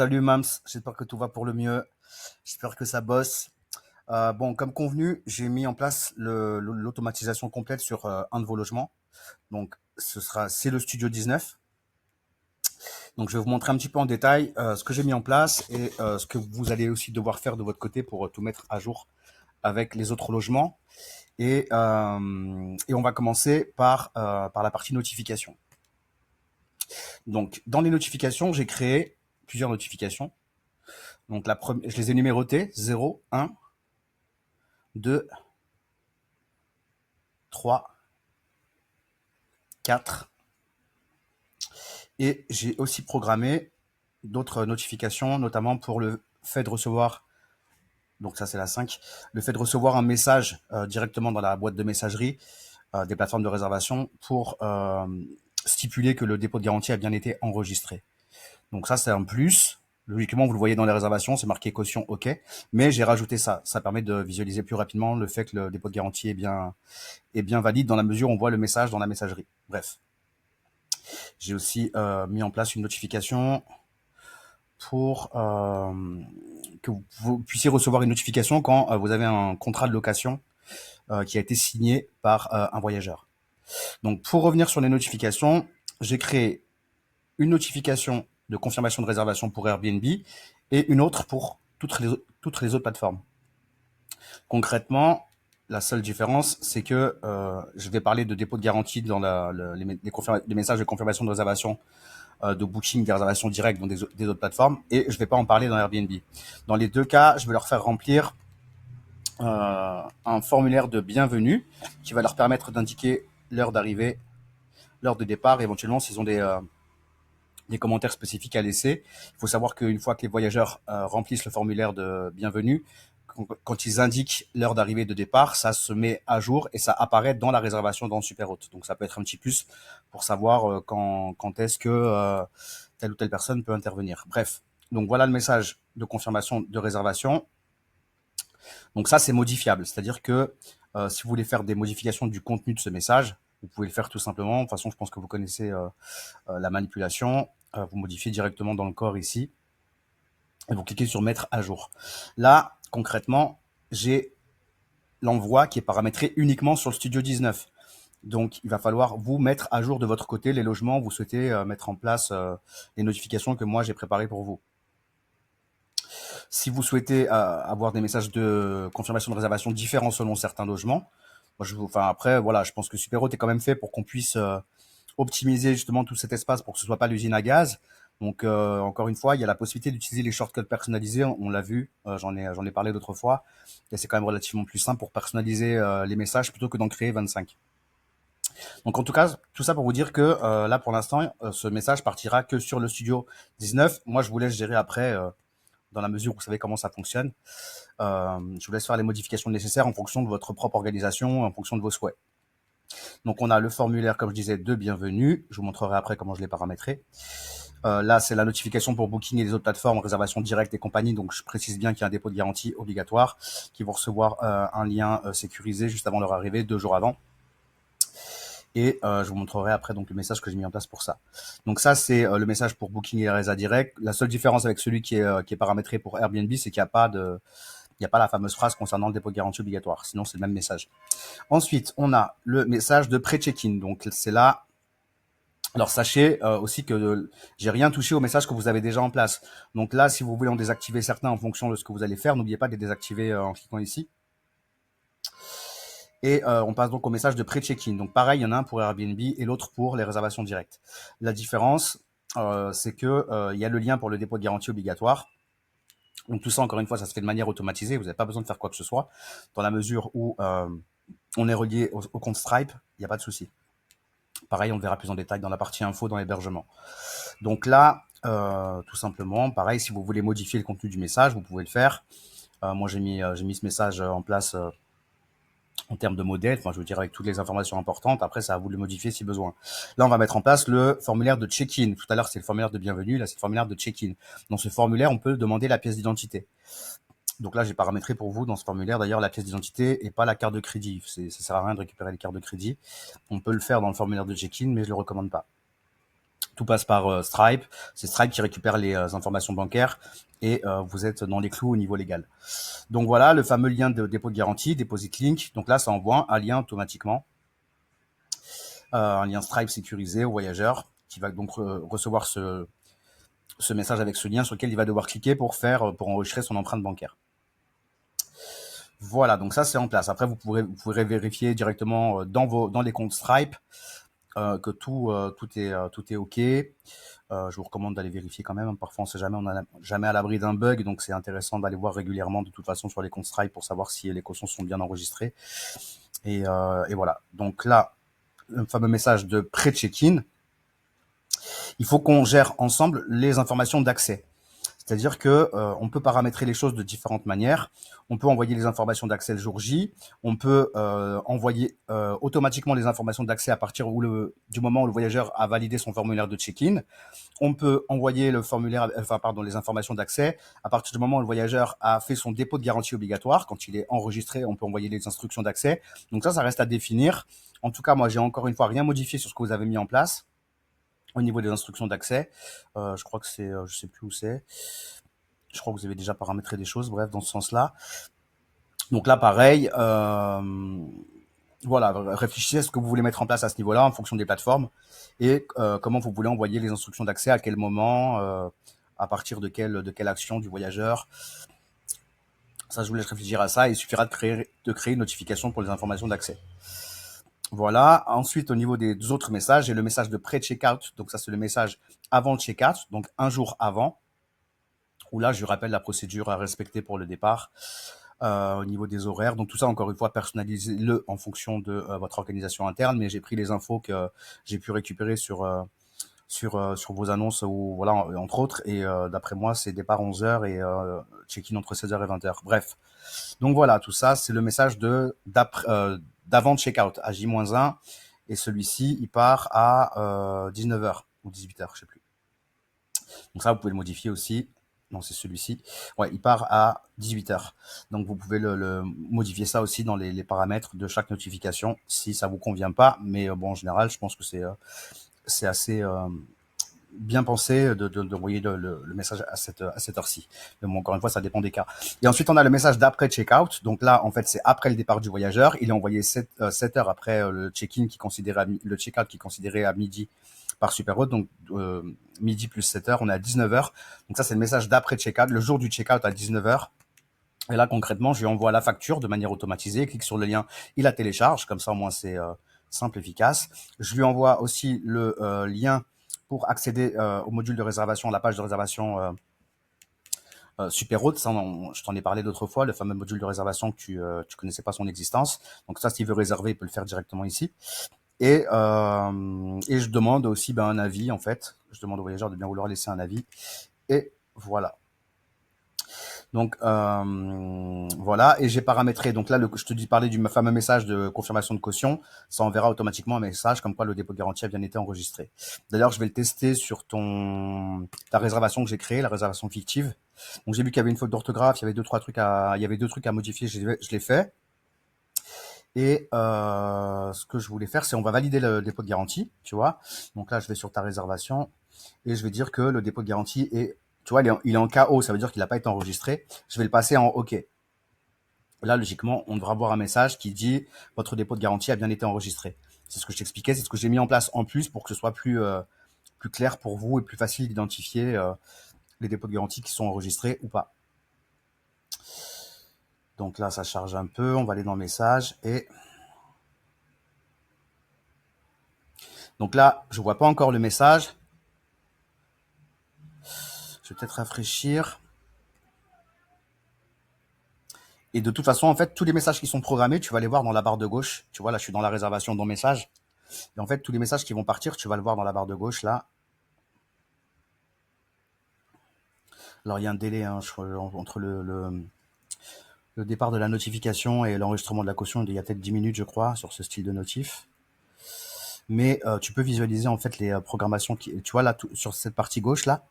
Salut Mams, j'espère que tout va pour le mieux. J'espère que ça bosse. Bon, comme convenu, j'ai mis en place l'automatisation complète sur un de vos logements. Donc, c'est le Studio 19. Donc, je vais vous montrer un petit peu en détail ce que j'ai mis en place et ce que vous allez aussi devoir faire de votre côté pour tout mettre à jour avec les autres logements. Et on va commencer par la partie notification. Donc, dans les notifications, j'ai créé plusieurs notifications. Donc, je les ai numérotées 0, 1, 2, 3, 4. Et j'ai aussi programmé d'autres notifications, notamment pour le fait de recevoir, donc ça c'est la 5, le fait de recevoir un message directement dans la boîte de messagerie des plateformes de réservation pour stipuler que le dépôt de garantie a bien été enregistré. Donc ça c'est un plus. Logiquement, vous le voyez dans les réservations, c'est marqué caution OK, mais j'ai rajouté ça. Ça permet de visualiser plus rapidement le fait que le dépôt de garantie est bien valide dans la mesure où on voit le message dans la messagerie. Bref. J'ai aussi mis en place une notification pour que vous puissiez recevoir une notification quand vous avez un contrat de location qui a été signé par un voyageur. Donc, pour revenir sur les notifications, j'ai créé une notification de confirmation de réservation pour Airbnb et une autre pour toutes les autres plateformes. Concrètement, la seule différence, c'est que je vais parler de dépôt de garantie dans les messages de confirmation de réservation de booking, des réservations directes dans des autres plateformes, et je ne vais pas en parler dans Airbnb. Dans les deux cas, je vais leur faire remplir un formulaire de bienvenue qui va leur permettre d'indiquer l'heure d'arrivée, l'heure de départ, et éventuellement s'ils ont des commentaires spécifiques à laisser. Il faut savoir qu'une fois que les voyageurs remplissent le formulaire de bienvenue, quand ils indiquent l'heure d'arrivée de départ, ça se met à jour et ça apparaît dans la réservation dans Superhôte. Donc ça peut être un petit plus pour savoir quand est-ce que telle ou telle personne peut intervenir. Bref, donc voilà le message de confirmation de réservation. Donc ça, c'est modifiable. C'est-à-dire que si vous voulez faire des modifications du contenu de ce message, vous pouvez le faire tout simplement. De toute façon, je pense que vous connaissez la manipulation. Vous modifiez directement dans le corps ici. Et vous cliquez sur mettre à jour. Là, concrètement, j'ai l'envoi qui est paramétré uniquement sur le Studio 19. Donc, il va falloir vous mettre à jour de votre côté les logements où vous souhaitez mettre en place les notifications que moi j'ai préparées pour vous. Si vous souhaitez avoir des messages de confirmation de réservation différents selon certains logements, après, voilà, je pense que Superhôte est quand même fait pour qu'on puisse optimiser justement tout cet espace pour que ce soit pas l'usine à gaz. Donc encore une fois, il y a la possibilité d'utiliser les shortcuts personnalisés. On l'a vu, j'en ai parlé d'autres fois. Et c'est quand même relativement plus simple pour personnaliser les messages plutôt que d'en créer 25. Donc en tout cas, tout ça pour vous dire que là pour l'instant, ce message partira que sur le Studio 19. Moi, je vous laisse gérer après dans la mesure où vous savez comment ça fonctionne. Je vous laisse faire les modifications nécessaires en fonction de votre propre organisation, en fonction de vos souhaits. Donc on a le formulaire, comme je disais, de bienvenue. Je vous montrerai après comment je l'ai paramétré. Là, c'est la notification pour Booking et les autres plateformes, réservation directe et compagnie. Donc, je précise bien qu'il y a un dépôt de garantie obligatoire, qui vont recevoir un lien sécurisé juste avant leur arrivée, 2 jours avant. Et je vous montrerai après donc le message que j'ai mis en place pour ça. Donc ça, c'est le message pour Booking et Reza Direct. La seule différence avec celui qui est paramétré pour Airbnb, c'est qu'il n'y a pas la fameuse phrase concernant le dépôt de garantie obligatoire. Sinon, c'est le même message. Ensuite, on a le message de pré-check-in. Donc, c'est là. Alors sachez aussi que j'ai rien touché au message que vous avez déjà en place. Donc là, si vous voulez en désactiver certains en fonction de ce que vous allez faire, n'oubliez pas de les désactiver en cliquant ici. Et on passe donc au message de pré-check-in. Donc pareil, il y en a un pour Airbnb et l'autre pour les réservations directes. La différence, c'est que il y a le lien pour le dépôt de garantie obligatoire. Donc tout ça, encore une fois, ça se fait de manière automatisée. Vous n'avez pas besoin de faire quoi que ce soit. Dans la mesure où on est relié au compte Stripe, il n'y a pas de souci. Pareil, on le verra plus en détail dans la partie info, dans l'hébergement. Donc là, tout simplement, pareil, si vous voulez modifier le contenu du message, vous pouvez le faire. Moi, j'ai mis ce message en place en termes de modèle, enfin, je veux dire avec toutes les informations importantes. Après, c'est à vous de le modifier si besoin. Là, on va mettre en place le formulaire de check-in. Tout à l'heure, c'est le formulaire de bienvenue. Là, c'est le formulaire de check-in. Dans ce formulaire, on peut demander la pièce d'identité. Donc là, j'ai paramétré pour vous dans ce formulaire, d'ailleurs, la pièce d'identité et pas la carte de crédit. Ça sert à rien de récupérer les cartes de crédit. On peut le faire dans le formulaire de check-in, mais je le recommande pas. Tout passe par Stripe. C'est Stripe qui récupère les informations bancaires et vous êtes dans les clous au niveau légal. Donc voilà, le fameux lien de dépôt de garantie, Deposit Link. Donc là, ça envoie un lien automatiquement, un lien Stripe sécurisé au voyageur qui va donc recevoir ce message avec ce lien sur lequel il va devoir cliquer pour enregistrer son empreinte bancaire. Voilà, donc ça c'est en place. Après, vous pourrez vérifier directement dans les comptes Stripe que tout est OK. Je vous recommande d'aller vérifier quand même. Parfois, on sait jamais, on n'a jamais à l'abri d'un bug, donc c'est intéressant d'aller voir régulièrement de toute façon sur les comptes Stripe pour savoir si les cautions sont bien enregistrées. Et voilà. Donc là, le fameux message de pré-check-in. Il faut qu'on gère ensemble les informations d'accès. C'est-à-dire que on peut paramétrer les choses de différentes manières. On peut envoyer les informations d'accès le jour J. On peut envoyer automatiquement les informations d'accès à partir du moment où le voyageur a validé son formulaire de check-in. On peut envoyer les informations d'accès à partir du moment où le voyageur a fait son dépôt de garantie obligatoire. Quand il est enregistré, on peut envoyer les instructions d'accès. Donc ça reste à définir. En tout cas, moi, j'ai encore une fois rien modifié sur ce que vous avez mis en place au niveau des instructions d'accès. Je crois que c'est, je sais plus où c'est. Je crois que vous avez déjà paramétré des choses, bref, dans ce sens-là. Donc là, pareil, voilà, réfléchissez à ce que vous voulez mettre en place à ce niveau-là en fonction des plateformes et comment vous voulez envoyer les instructions d'accès, à quel moment, à partir de quelle action du voyageur. Ça, je vous laisse réfléchir à ça. Il suffira de créer une notification pour les informations d'accès. Voilà. Ensuite, au niveau des autres messages, j'ai le message de pré-checkout. Donc ça, c'est le message avant le checkout, donc un jour avant, où là, je rappelle la procédure à respecter pour le départ au niveau des horaires. Donc tout ça, encore une fois, personnalisez-le en fonction de votre organisation interne. Mais j'ai pris les infos que j'ai pu récupérer sur vos annonces, ou voilà, entre autres. Et d'après moi, c'est départ 11h et check-in entre 16h et 20h. Bref. Donc voilà, tout ça, c'est le message d'avant checkout à J-1. Et celui-ci, il part à 19h ou 18h, je sais plus. Donc ça, vous pouvez le modifier aussi. Non, c'est celui-ci. Ouais, il part à 18h. Donc vous pouvez le modifier ça aussi dans les paramètres de chaque notification si ça vous convient pas. Mais bon, en général, je pense que c'est assez bien pensé d'envoyer le message à cette heure-ci. Mais bon, encore une fois, ça dépend des cas. Et ensuite, on a le message d'après checkout. Donc là, en fait, c'est après le départ du voyageur. Il est envoyé 7 heures après le check-in le check-out qui est considéré à midi par Superhot. Donc midi plus 7 heures, on est à 19 heures. Donc ça, c'est le message d'après checkout, le jour du checkout à 19 heures. Et là, concrètement, je lui envoie la facture de manière automatisée. Il clique sur le lien, il la télécharge. Comme ça, au moins, c'est simple, efficace. Je lui envoie aussi le lien pour accéder au module de réservation, à la page de réservation Superhot. Ça, je t'en ai parlé d'autres fois, le fameux module de réservation que tu connaissais pas son existence. Donc ça, s'il veut réserver, il peut le faire directement ici. Et je demande aussi un avis, en fait. Je demande au voyageur de bien vouloir laisser un avis. Et voilà. Donc voilà, et j'ai paramétré. Donc là, je te parlais du fameux message de confirmation de caution. Ça enverra automatiquement un message comme quoi le dépôt de garantie a bien été enregistré. D'ailleurs, je vais le tester sur ta réservation que j'ai créée, la réservation fictive. Donc j'ai vu qu'il y avait une faute d'orthographe, il y avait deux trucs à modifier. Je l'ai fait. Et ce que je voulais faire, c'est on va valider le dépôt de garantie, tu vois. Donc là, je vais sur ta réservation et je vais dire que le dépôt de garantie est, tu vois, il est en KO, ça veut dire qu'il n'a pas été enregistré. Je vais le passer en OK. Là, logiquement, on devra avoir un message qui dit votre dépôt de garantie a bien été enregistré. C'est ce que je t'expliquais, c'est ce que j'ai mis en place en plus pour que ce soit plus clair pour vous et plus facile d'identifier les dépôts de garantie qui sont enregistrés ou pas. Donc là, ça charge un peu. On va aller dans message et donc là, je vois pas encore le message. Je vais peut-être rafraîchir. Et de toute façon, en fait, tous les messages qui sont programmés, tu vas les voir dans la barre de gauche. Tu vois, là, je suis dans la réservation dans message. Et en fait, tous les messages qui vont partir, tu vas le voir dans la barre de gauche, là. Alors, il y a un délai entre le départ de la notification et l'enregistrement de la caution. Il y a peut-être 10 minutes, je crois, sur ce style de notif. Mais tu peux visualiser, en fait, les programmations tu vois, là, sur cette partie gauche, là.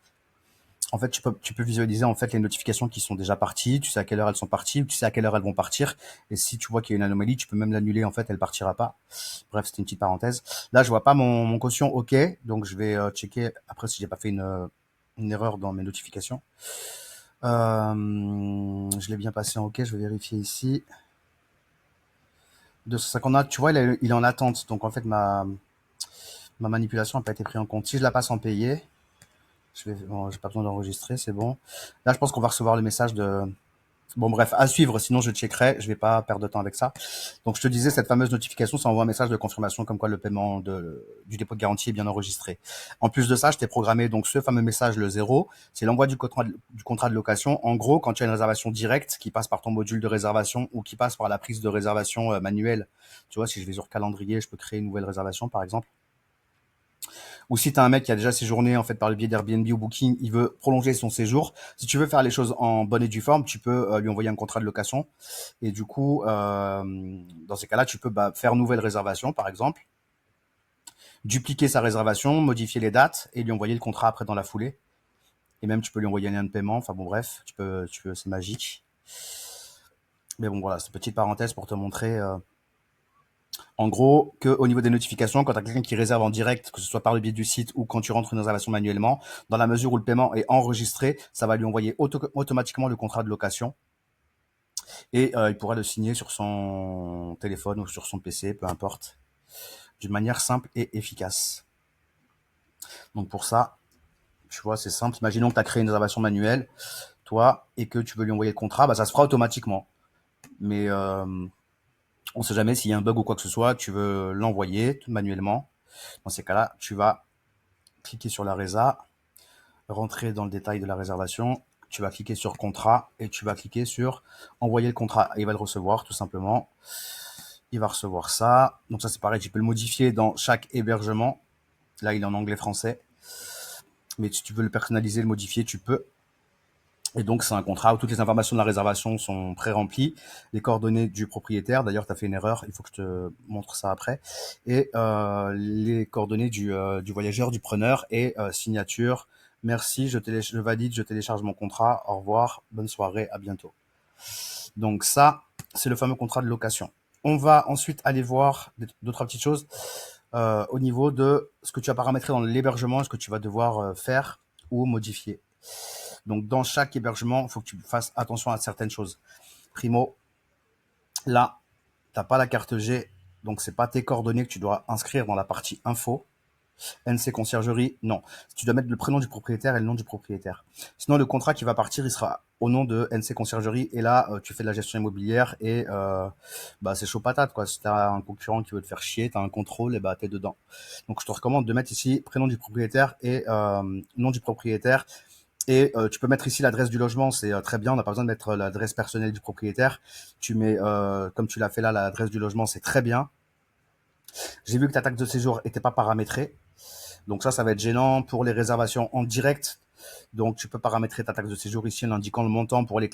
En fait, tu peux visualiser en fait les notifications qui sont déjà parties. Tu sais à quelle heure elles sont parties, tu sais à quelle heure elles vont partir. Et si tu vois qu'il y a une anomalie, tu peux même l'annuler. En fait, elle partira pas. Bref, c'était une petite parenthèse. Là, je vois pas mon caution OK, donc je vais checker après si j'ai pas fait une erreur dans mes notifications. Je l'ai bien passé en OK. Je vais vérifier ici. 250, tu vois, il est en attente. Donc en fait, ma manipulation n'a pas été prise en compte. Si je la passe en payé, bon, j'ai pas besoin d'enregistrer, c'est bon. Là, je pense qu'on va recevoir le message de. Bon, bref, à suivre, sinon je checkerai, je vais pas perdre de temps avec ça. Donc, je te disais, cette fameuse notification, ça envoie un message de confirmation comme quoi le paiement du dépôt de garantie est bien enregistré. En plus de ça, je t'ai programmé donc ce fameux message, le 0, c'est l'envoi du contrat de location. En gros, quand tu as une réservation directe qui passe par ton module de réservation ou qui passe par la prise de réservation manuelle, tu vois, si je vais sur calendrier, je peux créer une nouvelle réservation, par exemple. Ou si tu as un mec qui a déjà séjourné en fait par le biais d'Airbnb ou Booking, il veut prolonger son séjour. Si tu veux faire les choses en bonne et due forme, tu peux lui envoyer un contrat de location. Et du coup, dans ces cas-là, tu peux faire nouvelle réservation, par exemple, dupliquer sa réservation, modifier les dates et lui envoyer le contrat après dans la foulée. Et même, tu peux lui envoyer un lien de paiement. Enfin bon, bref, c'est magique. Mais bon, voilà, c'est une petite parenthèse pour te montrer en gros, que au niveau des notifications, quand tu as quelqu'un qui réserve en direct, que ce soit par le biais du site ou quand tu rentres une réservation manuellement, dans la mesure où le paiement est enregistré, ça va lui envoyer automatiquement le contrat de location et il pourra le signer sur son téléphone ou sur son PC, peu importe, d'une manière simple et efficace. Donc pour ça, tu vois, c'est simple. Imaginons que tu as créé une réservation manuelle, toi, et que tu veux lui envoyer le contrat, ça se fera automatiquement. Mais on ne sait jamais s'il y a un bug ou quoi que ce soit, tu veux l'envoyer manuellement. Dans ces cas-là, tu vas cliquer sur la résa, rentrer dans le détail de la réservation, tu vas cliquer sur contrat et tu vas cliquer sur envoyer le contrat. Et il va le recevoir tout simplement. Il va recevoir ça. Donc ça c'est pareil, tu peux le modifier dans chaque hébergement. Là il est en anglais-français. Mais si tu veux le personnaliser, le modifier, tu peux. Et donc, c'est un contrat où toutes les informations de la réservation sont pré-remplies, les coordonnées du propriétaire. D'ailleurs, tu as fait une erreur, il faut que je te montre ça après. Et les coordonnées du voyageur, du preneur et signature. Merci, je valide, je télécharge mon contrat. Au revoir, bonne soirée, à bientôt. Donc ça, c'est le fameux contrat de location. On va ensuite aller voir d'autres petites choses au niveau de ce que tu as paramétré dans l'hébergement, ce que tu vas devoir faire ou modifier. Donc, dans chaque hébergement, il faut que tu fasses attention à certaines choses. Primo, là, tu n'as pas la carte G, donc ce n'est pas tes coordonnées que tu dois inscrire dans la partie info. NC Conciergerie, non. Tu dois mettre le prénom du propriétaire et le nom du propriétaire. Sinon, le contrat qui va partir, il sera au nom de NC Conciergerie. Et là, tu fais de la gestion immobilière et c'est chaud patate, quoi. Si tu as un concurrent qui veut te faire chier, tu as un contrôle, et tu es dedans. Donc, je te recommande de mettre ici prénom du propriétaire et nom du propriétaire. Et tu peux mettre ici l'adresse du logement, c'est très bien, on n'a pas besoin de mettre l'adresse personnelle du propriétaire. Tu mets, comme tu l'as fait là, l'adresse du logement, c'est très bien. J'ai vu que ta taxe de séjour n'était pas paramétrée. Donc ça va être gênant pour les réservations en direct. Donc tu peux paramétrer ta taxe de séjour ici en indiquant le montant pour les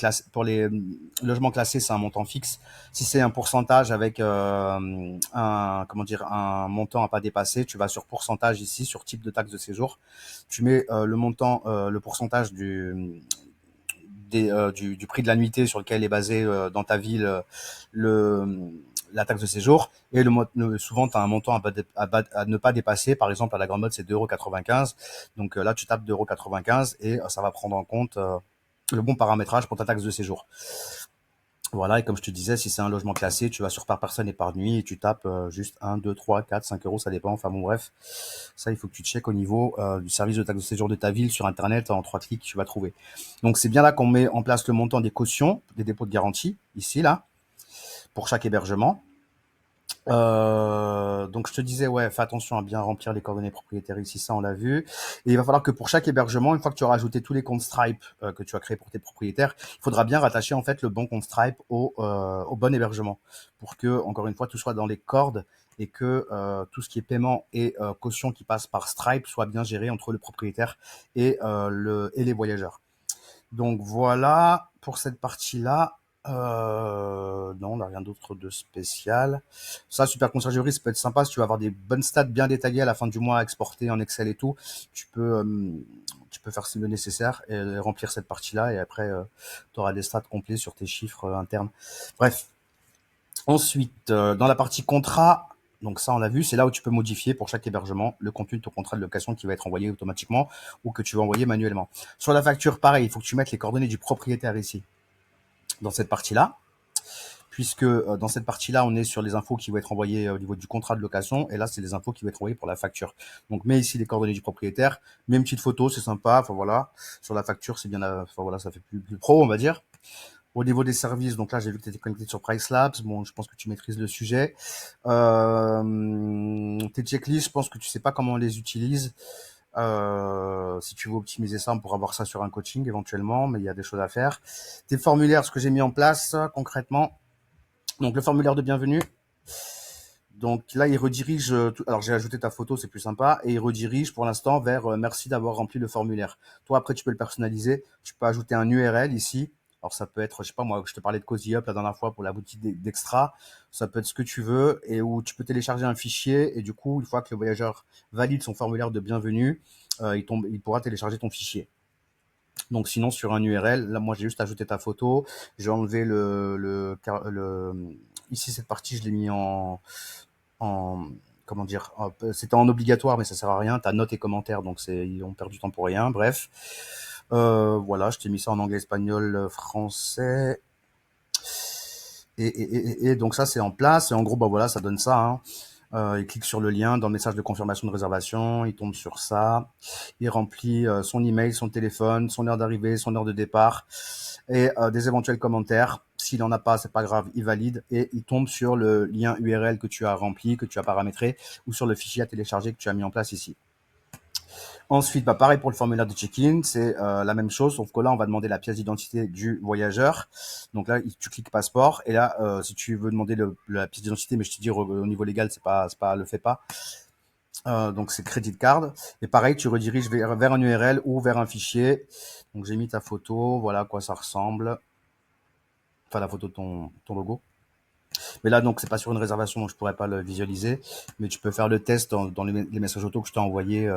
logements classés, c'est un montant fixe. Si c'est un pourcentage avec un montant à pas dépasser, tu vas sur pourcentage ici, sur type de taxe de séjour. Tu mets le montant, le pourcentage du prix de la nuitée sur lequel est basé dans ta ville la taxe de séjour. Et souvent, tu as un montant à ne pas dépasser. Par exemple, à la Grande Motte, c'est 2,95 €. Donc là, tu tapes 2,95 € et ça va prendre en compte le bon paramétrage pour ta taxe de séjour. Voilà, et comme je te disais, si c'est un logement classé, tu vas sur par personne et par nuit et tu tapes juste 1, 2, 3, 4, 5 euros, ça dépend. Enfin bon, bref, ça, il faut que tu checkes au niveau du service de taxe de séjour de ta ville sur Internet. En 3 clics, tu vas trouver. Donc, c'est bien là qu'on met en place le montant des cautions, des dépôts de garantie, ici, là, pour chaque hébergement. Donc je te disais, ouais, fais attention à bien remplir les coordonnées propriétaires ici, ça on l'a vu. Et il va falloir que pour chaque hébergement, une fois que tu auras ajouté tous les comptes Stripe que tu as créés pour tes propriétaires, il faudra bien rattacher en fait le bon compte Stripe au bon hébergement pour que, encore une fois, tout soit dans les cordes et que tout ce qui est paiement et caution qui passe par Stripe soit bien géré entre le propriétaire et les voyageurs. Donc voilà pour cette partie-là. Non, on n'a rien d'autre de spécial. Ça, Super Conciergerie, ça peut être sympa si tu vas avoir des bonnes stats bien détaillées à la fin du mois, exportées en Excel et tout. Tu peux peux faire le nécessaire et remplir cette partie-là. Et après, tu auras des stats complets sur tes chiffres internes. Bref. Ensuite, dans la partie contrat, donc ça on l'a vu, c'est là où tu peux modifier pour chaque hébergement le contenu de ton contrat de location qui va être envoyé automatiquement ou que tu vas envoyer manuellement. Sur la facture, pareil, il faut que tu mettes les coordonnées du propriétaire ici, dans cette partie-là, puisque dans cette partie-là, on est sur les infos qui vont être envoyées au niveau du contrat de location, et là, c'est les infos qui vont être envoyées pour la facture. Donc, mets ici les coordonnées du propriétaire, mets une petite photo, c'est sympa, enfin voilà. Sur la facture, c'est bien, enfin voilà, ça fait plus pro, on va dire. Au niveau des services, donc là, j'ai vu que tu étais connecté sur PriceLabs. Bon, je pense que tu maîtrises le sujet. Tes checklists, je pense que tu sais pas comment on les utilise. Si tu veux optimiser ça, on pourra voir ça sur un coaching éventuellement, mais il y a des choses à faire. Tes formulaires, ce que j'ai mis en place concrètement. Donc le formulaire de bienvenue. Donc là, il redirige. Alors j'ai ajouté ta photo, c'est plus sympa, et il redirige pour l'instant vers merci d'avoir rempli le formulaire. Toi, après, tu peux le personnaliser. Tu peux ajouter un URL ici. Alors ça peut être, je sais pas moi, je te parlais de Cozy Up la dernière fois pour la boutique d'Extra. Ça peut être ce que tu veux et où tu peux télécharger un fichier et du coup, une fois que le voyageur valide son formulaire de bienvenue, il pourra télécharger ton fichier. Donc sinon sur un URL, là moi j'ai juste ajouté ta photo, j'ai enlevé ici cette partie je l'ai mis en comment dire, c'était en obligatoire mais ça sert à rien, ta note et commentaires donc on perd du temps pour rien. Bref, voilà, je t'ai mis ça en anglais, espagnol, français. Et donc ça c'est en place et en gros bah voilà ça donne ça. Hein. Il clique sur le lien dans le message de confirmation de réservation, il tombe sur ça, il remplit son email, son téléphone, son heure d'arrivée, son heure de départ et des éventuels commentaires. S'il en a pas, c'est pas grave, il valide et il tombe sur le lien URL que tu as rempli, que tu as paramétré ou sur le fichier à télécharger que tu as mis en place ici. Ensuite, bah, pareil pour le formulaire de check-in, c'est la même chose, sauf que là, on va demander la pièce d'identité du voyageur. Donc là, tu cliques passeport, et là, si tu veux demander la pièce d'identité, mais je te dis au niveau légal, le fait pas. Donc c'est credit card. Et pareil, tu rediriges vers un URL ou vers un fichier. Donc j'ai mis ta photo, voilà à quoi ça ressemble. Enfin la photo de ton logo. Mais là, donc c'est pas sur une réservation, donc je pourrais pas le visualiser. Mais tu peux faire le test dans les messages auto que je t'ai envoyés.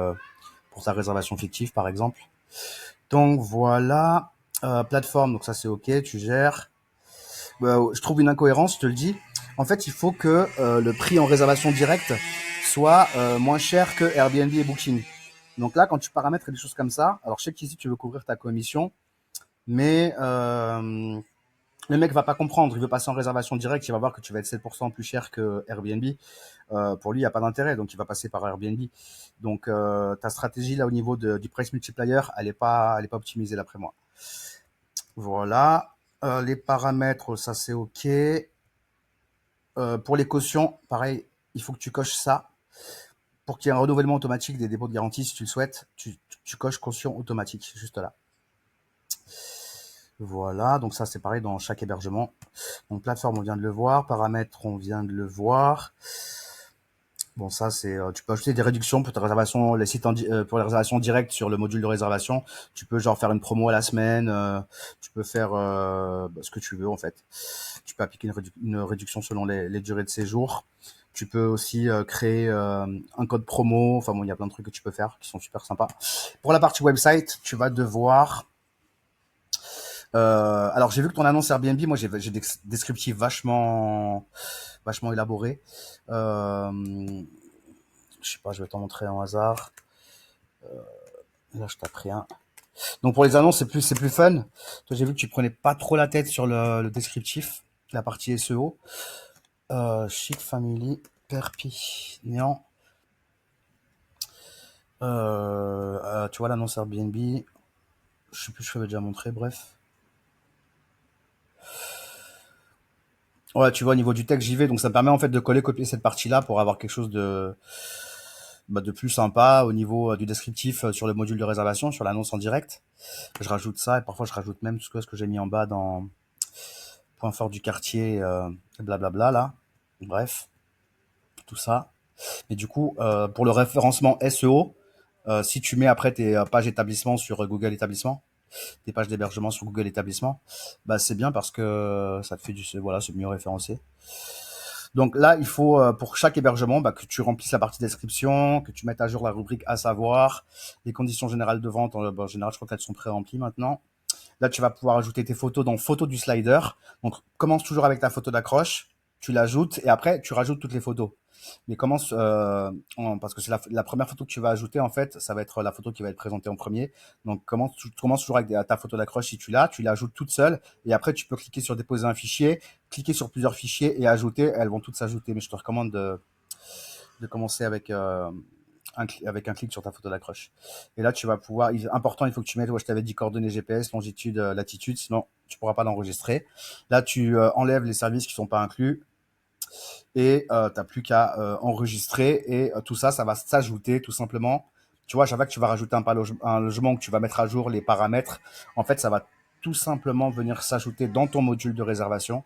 Pour ta réservation fictive par exemple. Donc voilà, plateforme, donc ça c'est ok, tu gères. Je trouve une incohérence, je te le dis. En fait, il faut que le prix en réservation directe soit moins cher que Airbnb et Booking. Donc là, quand tu paramètres des choses comme ça, alors je sais qu'ici tu veux couvrir ta commission, mais le mec va pas comprendre, il veut passer en réservation directe, il va voir que tu vas être 7% plus cher que Airbnb. Pour lui, il n'y a pas d'intérêt, donc il va passer par Airbnb. Donc ta stratégie là au niveau du price multiplier, elle est pas optimisée d'après moi. Voilà. Les paramètres, ça c'est ok. Pour les cautions, pareil, il faut que tu coches ça. Pour qu'il y ait un renouvellement automatique des dépôts de garantie, si tu le souhaites, tu coches caution automatique, juste là. Voilà, donc ça c'est pareil dans chaque hébergement. Donc plateforme, on vient de le voir. Paramètres, on vient de le voir. Bon, ça c'est, tu peux ajouter des réductions pour ta réservation, les sites pour les réservations directes sur le module de réservation. Tu peux genre faire une promo à la semaine. Tu peux faire ce que tu veux en fait. Tu peux appliquer une réduction selon les durées de séjour. Tu peux aussi créer un code promo. Enfin bon, il y a plein de trucs que tu peux faire qui sont super sympas. Pour la partie website, tu vas devoir alors j'ai vu que ton annonce Airbnb, moi j'ai des descriptifs vachement élaborés. Je sais pas, je vais t'en montrer en hasard. Là je tape rien. Donc pour les annonces c'est plus fun. Toi j'ai vu que tu prenais pas trop la tête sur le descriptif, la partie SEO. Chic Family Perpignan. Tu vois l'annonce Airbnb. Je sais plus, je l'avais déjà montré, bref. Ouais, tu vois, au niveau du texte, j'y vais. Donc, ça me permet en fait de coller-copier cette partie-là pour avoir quelque chose de plus sympa au niveau du descriptif sur le module de réservation, sur l'annonce en direct. Je rajoute ça et parfois je rajoute même tout ce que j'ai mis en bas dans point fort du quartier, blablabla là. Bref, tout ça. Et du coup, pour le référencement SEO, si tu mets après tes pages établissement sur Google établissement, tes pages d'hébergement sur Google établissement, bah c'est bien parce que ça te fait voilà, c'est mieux référencé. Donc là, il faut pour chaque hébergement bah, que tu remplisses la partie description, que tu mettes à jour la rubrique à savoir, les conditions générales de vente. En général, je crois qu'elles sont pré-remplies maintenant. Là, tu vas pouvoir ajouter tes photos dans photo du slider. Donc, commence toujours avec ta photo d'accroche, tu l'ajoutes et après, tu rajoutes toutes les photos. Mais commence, parce que c'est la première photo que tu vas ajouter, en fait, ça va être la photo qui va être présentée en premier. Donc, commence toujours avec ta photo d'accroche si tu l'as, tu l'ajoutes toute seule et après, tu peux cliquer sur déposer un fichier, cliquer sur plusieurs fichiers et ajouter. Elles vont toutes s'ajouter. Mais je te recommande de commencer avec, avec un clic sur ta photo d'accroche. Et là, tu vas pouvoir, important, il faut que tu mettes, je t'avais dit coordonnées GPS, longitude, latitude, sinon tu pourras pas l'enregistrer. Là, tu enlèves les services qui sont pas inclus et t'as plus qu'à enregistrer et tout ça, ça va s'ajouter tout simplement. Tu vois, à chaque fois que tu vas rajouter un logement, que tu vas mettre à jour les paramètres, en fait, ça va tout simplement venir s'ajouter dans ton module de réservation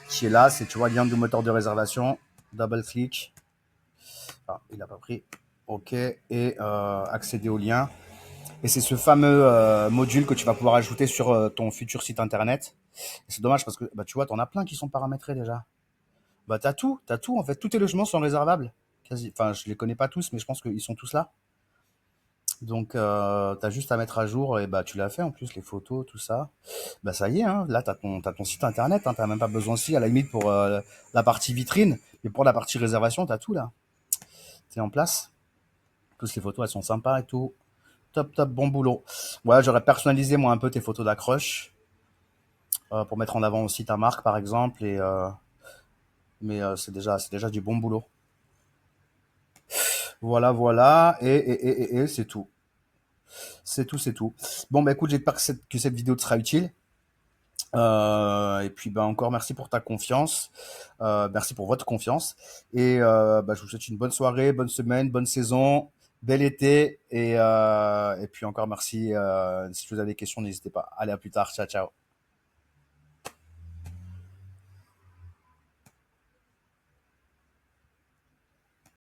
qui est là. C'est, tu vois, lien du moteur de réservation, double clic. Ah, il n'a pas pris. OK. Et accéder au lien. Et c'est ce fameux module que tu vas pouvoir ajouter sur ton futur site internet. Et c'est dommage parce que bah, tu vois, tu en as plein qui sont paramétrés déjà. Bah, t'as tout en fait. Tous tes logements sont réservables. Quasi. Enfin, je les connais pas tous, mais je pense qu'ils sont tous là. Donc, tu as juste à mettre à jour et bah, tu l'as fait en plus, les photos, tout ça. Bah, ça y est, hein, là, t'as ton site internet. Hein, t'as même pas besoin aussi, à la limite, pour la partie vitrine. Mais pour la partie réservation, t'as tout là. C'est en place. Toutes les photos, elles sont sympas et tout. Top, top, bon boulot. Ouais, j'aurais personnalisé moi un peu tes photos d'accroche pour mettre en avant aussi ta marque par exemple. Mais c'est déjà du bon boulot. Voilà, voilà. Et c'est tout. C'est tout, c'est tout. Bon, bah écoute, j'espère que cette vidéo te sera utile. Et puis, bah encore merci pour ta confiance. Merci pour votre confiance. Et bah, je vous souhaite une bonne soirée, bonne semaine, bonne saison, bel été. Et puis encore merci. Si vous avez des questions, n'hésitez pas. Allez, à plus tard. Ciao, ciao.